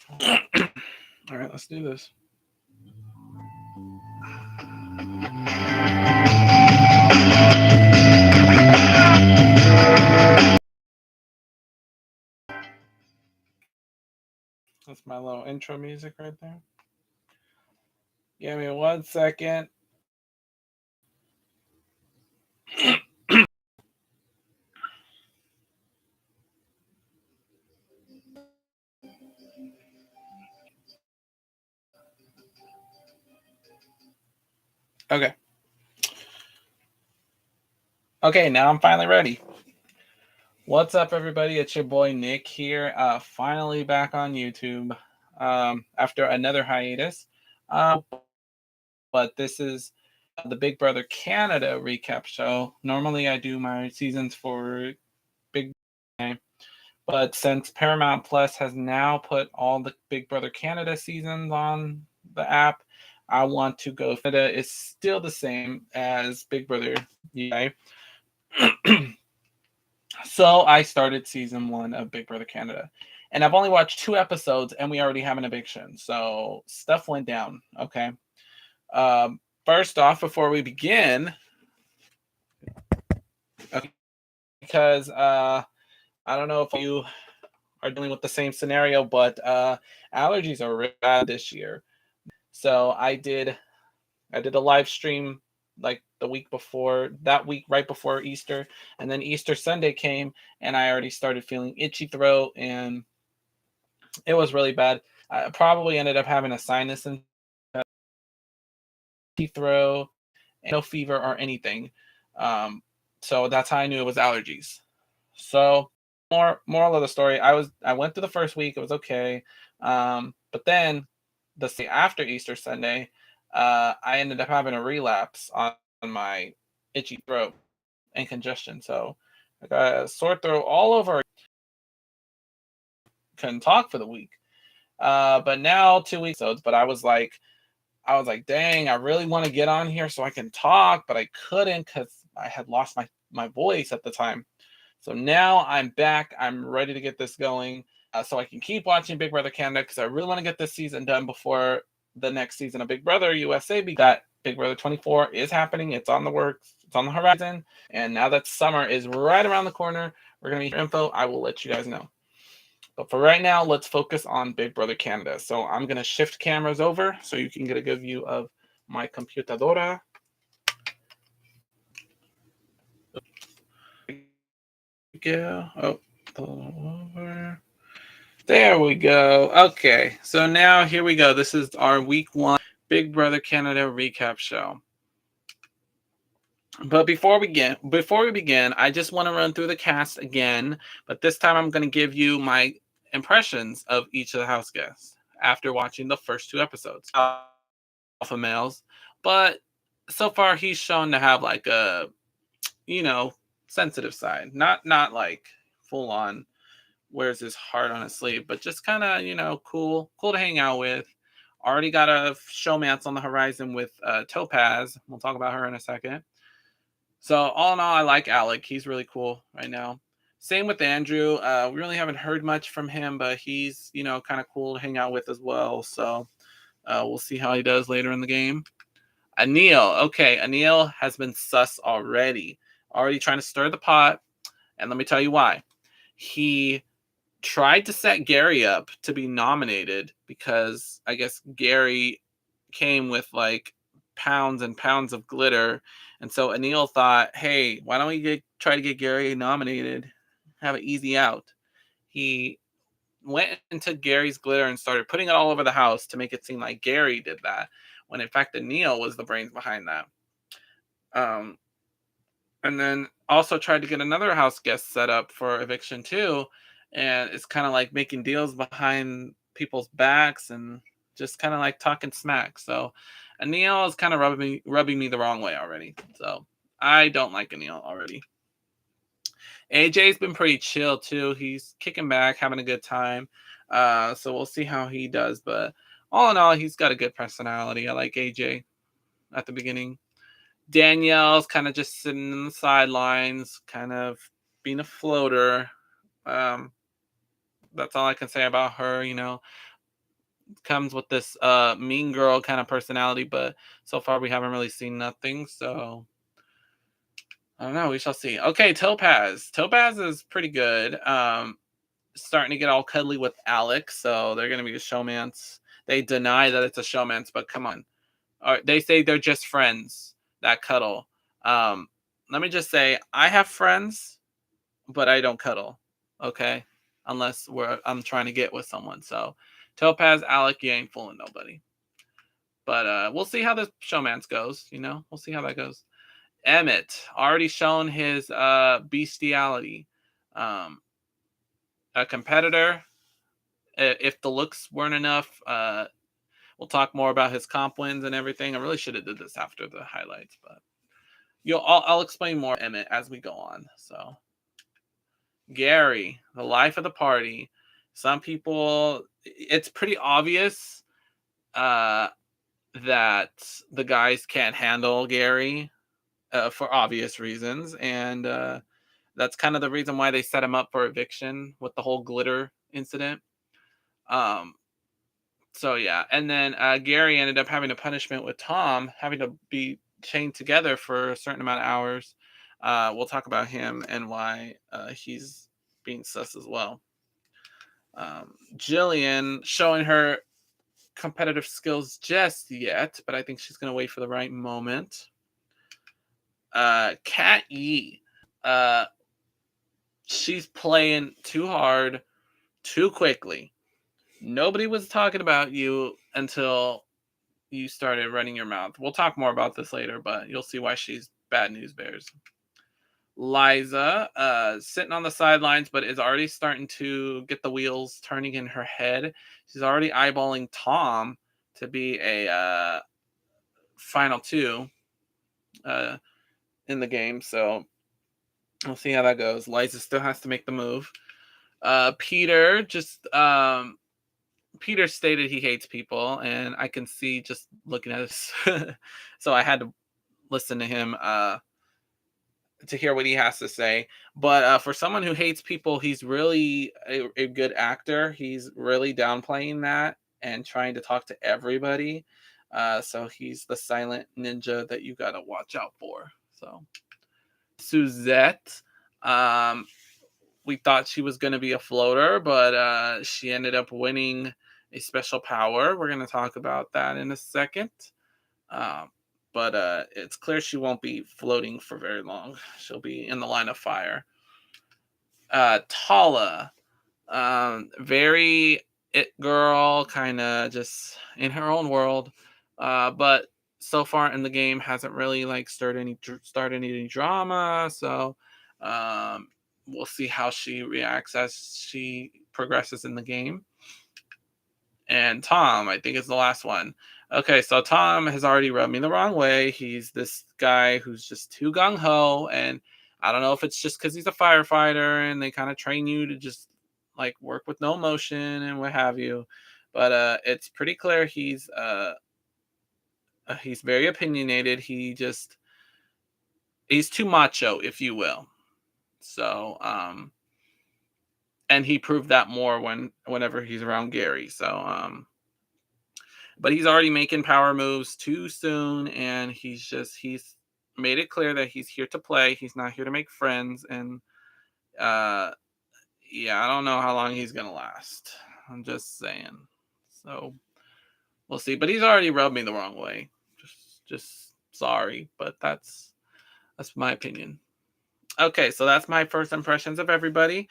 All right, let's do this. That's my little intro music right there. Give me 1 second. Okay. Okay, now I'm finally ready. What's up, everybody? It's your boy Nick here. Finally back on YouTube after another hiatus. But this is the Big Brother Canada recap show. Normally, I do my seasons for Big Brother, but since Paramount Plus has now put all the Big Brother Canada seasons on the app, I want to go. Canada is still the same as Big Brother UK. So I started season 1 of Big Brother Canada. And I've only watched 2 episodes and we already have an eviction. So stuff went down. Okay. First off, before we begin, okay, because I don't know if you are dealing with the same scenario, but allergies are really bad this year. So I did a live stream like the week before, that week right before Easter, and then Easter Sunday came and I already started feeling itchy throat and it was really bad. I probably ended up having a sinus and throat, no fever or anything. Um, so that's how I knew it was allergies. So moral of the story, I went through the first week, it was okay. But then the day after Easter Sunday, I ended up having a relapse on my itchy throat and congestion. So I got a sore throat all over. Couldn't talk for the week. But now 2 weeks, but I was like, dang, I really want to get on here so I can talk, but I couldn't because I had lost my voice at the time. So now I'm back. I'm ready to get this going so I can keep watching Big Brother Canada because I really want to get this season done before the next season of Big Brother USA. Because that Big Brother 24 is happening. It's on the works. It's on the horizon. And now that summer is right around the corner, we're going to be info. I will let you guys know. But for right now, let's focus on Big Brother Canada. So I'm going to shift cameras over so you can get a good view of my computadora. Go. Oh, over. There we go. Okay, so now here we go. This is our week 1 Big Brother Canada recap show. But before we begin, I just want to run through the cast again. But this time, I'm going to give you my impressions of each of the house guests after watching the first 2 episodes. Alpha males, but so far he's shown to have like a, sensitive side. Not like full on wears his heart on his sleeve, but just kind of, cool to hang out with. Already got a showmance on the horizon with Topaz. We'll talk about her in a second. So all in all, I like Alec. He's really cool right now. Same with Andrew. We really haven't heard much from him, but he's, kind of cool to hang out with as well. So we'll see how he does later in the game. Anil. Okay, Anil has been sus already. Already trying to stir the pot. And let me tell you why. He tried to set Gary up to be nominated because I guess Gary came with like pounds and pounds of glitter. And so Anil thought, hey, why don't we try to get Gary nominated? Have an easy out. He went and took Gary's glitter and started putting it all over the house to make it seem like Gary did that, when in fact Anil was the brains behind that. And then also tried to get another house guest set up for eviction too, and it's kind of like making deals behind people's backs and just kind of like talking smack. So Anil is kind of rubbing me the wrong way already. So I don't like Anil already. AJ's been pretty chill too. He's kicking back, having a good time. So we'll see how he does. But all in all, he's got a good personality. I like AJ at the beginning. Danielle's kind of just sitting in the sidelines, kind of being a floater. That's all I can say about her. comes with this mean girl kind of personality, but so far we haven't really seen nothing. So I don't know. We shall see. Okay, Topaz. Topaz is pretty good. Starting to get all cuddly with Alex, so they're gonna be a showmance. They deny that it's a showmance, but come on. All right, they say they're just friends that cuddle. Let me just say, I have friends, but I don't cuddle. Okay, unless I'm trying to get with someone. So, Topaz, Alec, you ain't fooling nobody. But we'll see how this showmance goes. We'll see how that goes. Emmett already shown his bestiality. Um, a competitor. If the looks weren't enough, we'll talk more about his comp wins and everything. I really should have did this after the highlights, but I'll explain more Emmett as we go on. So Gary, the life of the party. Some people, it's pretty obvious uh, that the guys can't handle Gary for obvious reasons, and that's kind of the reason why they set him up for eviction with the whole glitter incident. Um, So yeah, and then Gary ended up having a punishment with Tom, having to be chained together for a certain amount of hours. We'll talk about him and why he's being sus as well. Jillian showing her competitive skills just yet, but I think she's going to wait for the right moment. Kat Yee, uh, she's playing too hard, too quickly. Nobody was talking about you until you started running your mouth. We'll talk more about this later, but you'll see why she's bad news bears. Liza, sitting on the sidelines, but is already starting to get the wheels turning in her head. She's already eyeballing Tom to be a final two in the game. So we'll see how that goes. Liza still has to make the move. Peter Peter stated he hates people, and I can see just looking at this. So I had to listen to him to hear what he has to say. But for someone who hates people, he's really a good actor. He's really downplaying that and trying to talk to everybody. So he's the silent ninja that you got to watch out for. So Suzette, um, we thought she was going to be a floater, but she ended up winning a special power. We're going to talk about that in a second. Um, but it's clear she won't be floating for very long. She'll be in the line of fire. Tala, very it girl, kind of just in her own world. But so far in the game hasn't really like started any drama. So we'll see how she reacts as she progresses in the game. And Tom, I think, is the last one. Okay, so Tom has already rubbed me the wrong way. He's this guy who's just too gung ho, and I don't know if it's just because he's a firefighter and they kind of train you to just like work with no emotion and what have you. But it's pretty clear he's very opinionated. He's too macho, if you will. So and he proved that more whenever he's around Gary. So but he's already making power moves too soon, and he's made it clear that he's here to play. He's not here to make friends, and uh yeah, I don't know how long he's gonna last. I'm just saying. So we'll see. But he's already rubbed me the wrong way. Just sorry, but that's my opinion. Okay, so that's my first impressions of everybody.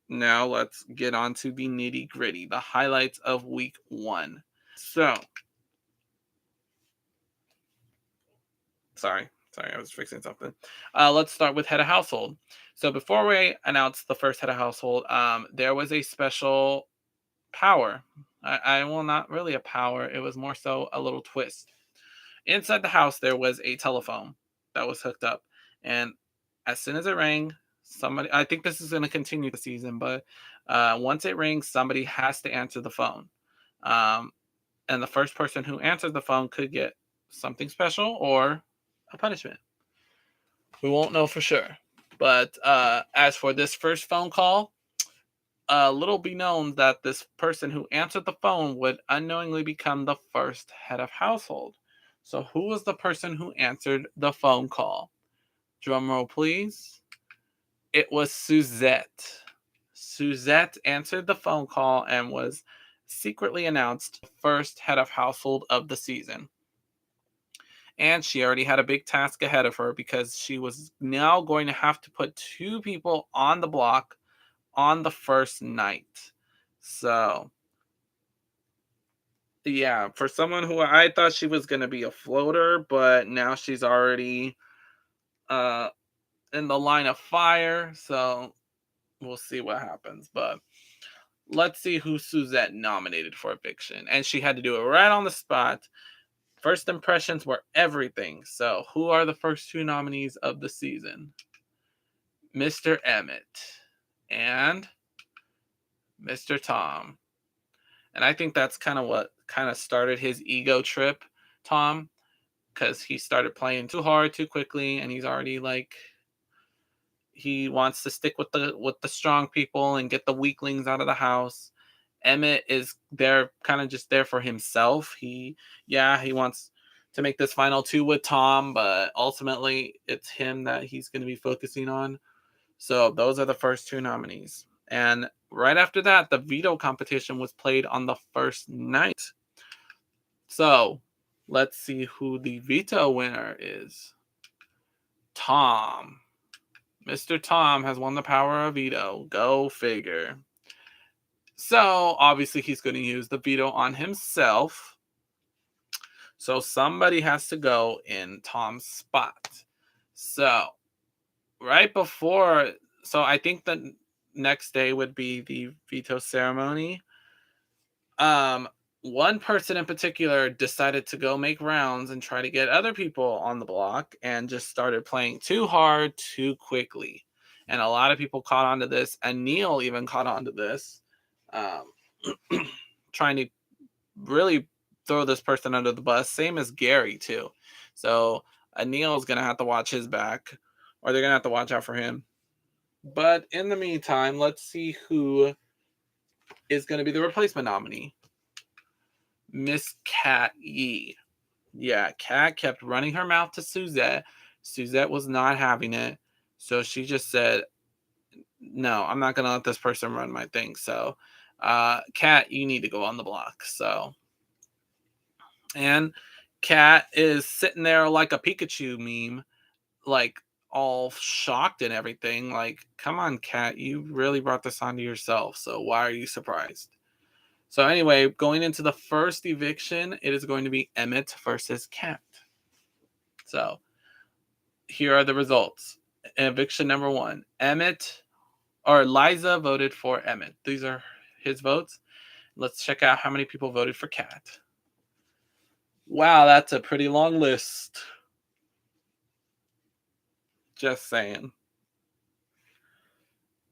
Now let's get on to the nitty gritty, the highlights of week 1. So sorry, I was fixing something. Let's start with head of household. So before we announce the first head of household, there was a special power. I well, not really a power. It was more so a little twist. Inside the house, there was a telephone that was hooked up, and as soon as it rang, somebody. I think this is going to continue the season, but once it rings, somebody has to answer the phone. Um, and the first person who answers the phone could get something special or a punishment. We won't know for sure. But as for this first phone call, little be known that this person who answered the phone would unknowingly become the first head of household. So, who was the person who answered the phone call? Drum roll, please. It was Suzette. Suzette answered the phone call and was secretly announced first head of household of the season. And she already had a big task ahead of her because she was now going to have to put 2 people on the block on the first night. So, yeah, for someone who I thought she was going to be a floater, but now she's already uh, in the line of fire. So, we'll see what happens. But let's see who Suzette nominated for eviction. And she had to do it right on the spot. First impressions were everything. So, who are the first 2 nominees of the season? Mr. Emmett and Mr. Tom. And I think that's kind of what kind of started his ego trip, Tom, because he started playing too hard too quickly, and he's already like he wants to stick with the strong people and get the weaklings out of the house. Emmett is there kind of just there for himself. He wants to make this final 2 with Tom, but ultimately it's him that he's going to be focusing on. So those are the first 2 nominees. And right after that, the veto competition was played on the first night. So let's see who the veto winner is. Tom. Mr. Tom has won the power of veto. Go figure. So obviously he's going to use the veto on himself. So somebody has to go in Tom's spot. So right before, so I think the next day would be the veto ceremony. One person in particular decided to go make rounds and try to get other people on the block and just started playing too hard too quickly. And a lot of people caught on to this, and Neil even caught on to this, trying to really throw this person under the bus. Same as Gary, too. So Neil's going to have to watch his back, or they're going to have to watch out for him. But in the meantime, let's see who is going to be the replacement nominee. Miss Cat Yee. Yeah, Cat kept running her mouth to Suzette. Suzette was not having it. So she just said, no, I'm not going to let this person run my thing. So, Cat, you need to go on the block. So, and Cat is sitting there like a Pikachu meme, like all shocked and everything. Like, come on, Cat, you really brought this onto yourself. So why are you surprised? So anyway, going into the first eviction, it is going to be Emmett versus Cat. So here are the results. Eviction number 1, Liza voted for Emmett. These are his votes. Let's check out how many people voted for Cat. Wow, that's a pretty long list. Just saying.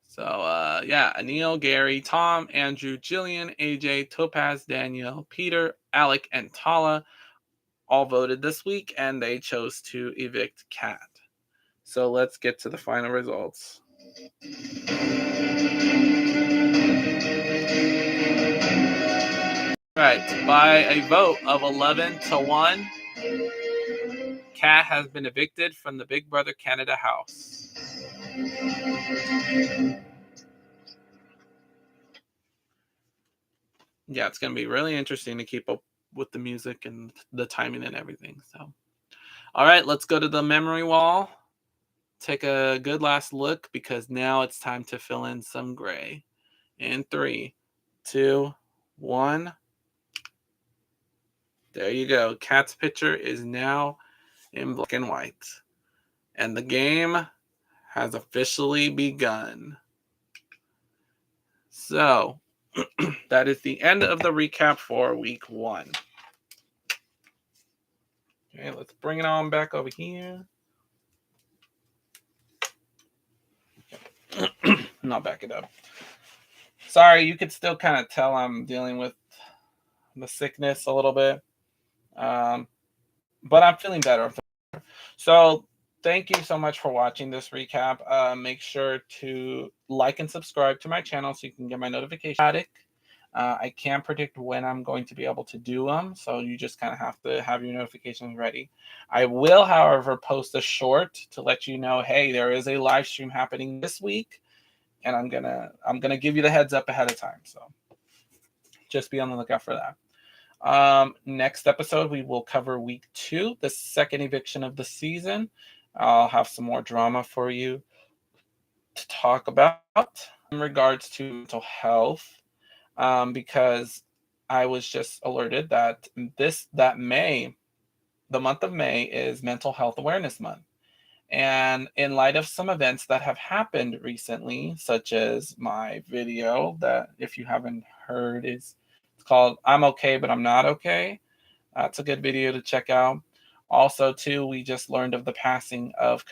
So, Anil, Gary, Tom, Andrew, Jillian, AJ, Topaz, Danielle, Peter, Alec, and Tala all voted this week, and they chose to evict Cat. So let's get to the final results. Right, by a vote of 11-1, Cat has been evicted from the Big Brother Canada house. Yeah, it's going to be really interesting to keep up with the music and the timing and everything. So, all right, let's go to the memory wall. Take a good last look because now it's time to fill in some gray. In 3, 2, 1. There you go. Cat's picture is now in black and white. And the game has officially begun. So, that is the end of the recap for week 1. Okay, let's bring it on back over here. Not back it up. Sorry, you could still kind of tell I'm dealing with the sickness a little bit. But I'm feeling better. So thank you so much for watching this recap. Make sure to like and subscribe to my channel so you can get my notification. I can't predict when I'm going to be able to do them, so you just kind of have to have your notifications ready. I will, however, post a short to let you know, hey, there is a live stream happening this week, and I'm gonna give you the heads up ahead of time. So just be on the lookout for that. Next episode, we will cover week 2, the second eviction of the season. I'll have some more drama for you to talk about in regards to mental health, because I was just alerted that the month of May is Mental Health Awareness Month. And in light of some events that have happened recently, such as my video that, if you haven't heard, it's called I'm Okay, But I'm Not Okay. That's a good video to check out. Also, too, we just learned of the passing of.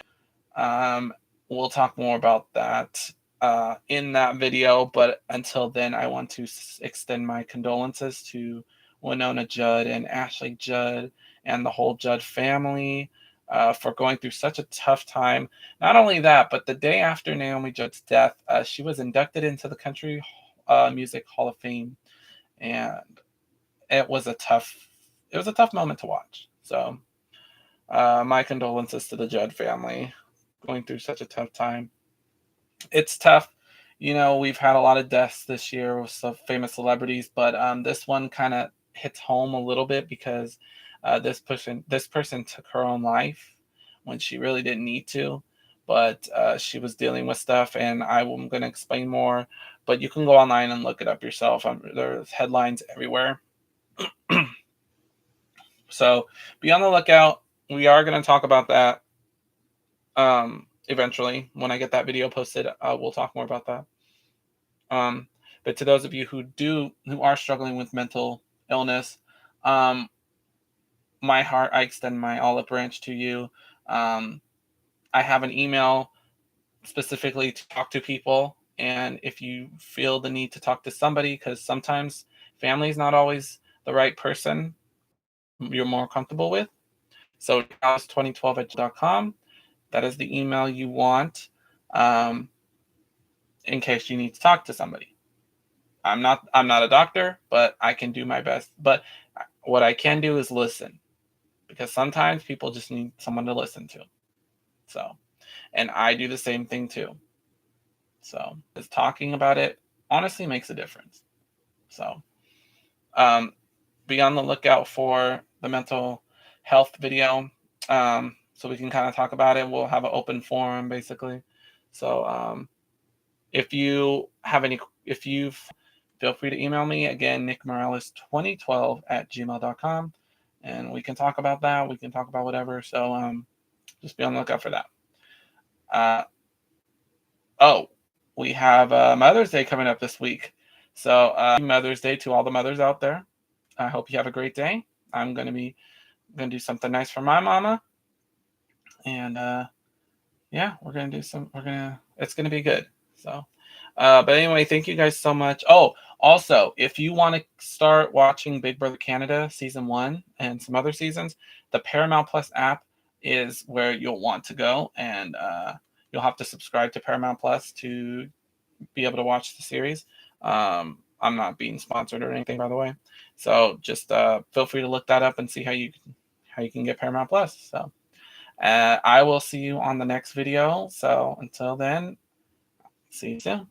Um, we'll talk more about that in that video. But until then, I want to extend my condolences to Winona Judd and Ashley Judd and the whole Judd family for going through such a tough time. Not only that, but the day after Naomi Judd's death, she was inducted into the Country Music Hall of Fame, and it was a tough moment to watch. So my condolences to the Judd family going through such a tough time. It's tough. We've had a lot of deaths this year with some famous celebrities, but this one kind of hits home a little bit because this person took her own life when she really didn't need to, but she was dealing with stuff, and I'm going to explain more, but you can go online and look it up yourself. There's headlines everywhere. So be on the lookout. We are going to talk about that eventually. When I get that video posted, we'll talk more about that. But to those of you who are struggling with mental illness, my heart, I extend my olive branch to you. I have an email specifically to talk to people, and if you feel the need to talk to somebody, because sometimes family is not always the right person you're more comfortable with. So dallas2012@gmail.com. That is the email you want, in case you need to talk to somebody. I'm not a doctor, but I can do my best. But what I can do is listen, because sometimes people just need someone to listen to. So, and I do the same thing too. So, just talking about it honestly makes a difference. So, be on the lookout for the mental health video, so we can kind of talk about it. We'll have an open forum basically. So, if you feel free to email me again, nickmorales2012@gmail.com, and we can talk about that. We can talk about whatever. So just be on the lookout for that. We have Mother's Day coming up this week. So Mother's Day to all the mothers out there. I hope you have a great day. I'm gonna do something nice for my mama, and it's gonna be good. So, but anyway, thank you guys so much. Oh, also, if you want to start watching Big Brother Canada season 1 and some other seasons, the Paramount Plus app is where you'll want to go, and you'll have to subscribe to Paramount Plus to be able to watch the series. I'm not being sponsored or anything, by the way. So just feel free to look that up and see how you can get Paramount Plus. So I will see you on the next video. So until then, see you soon.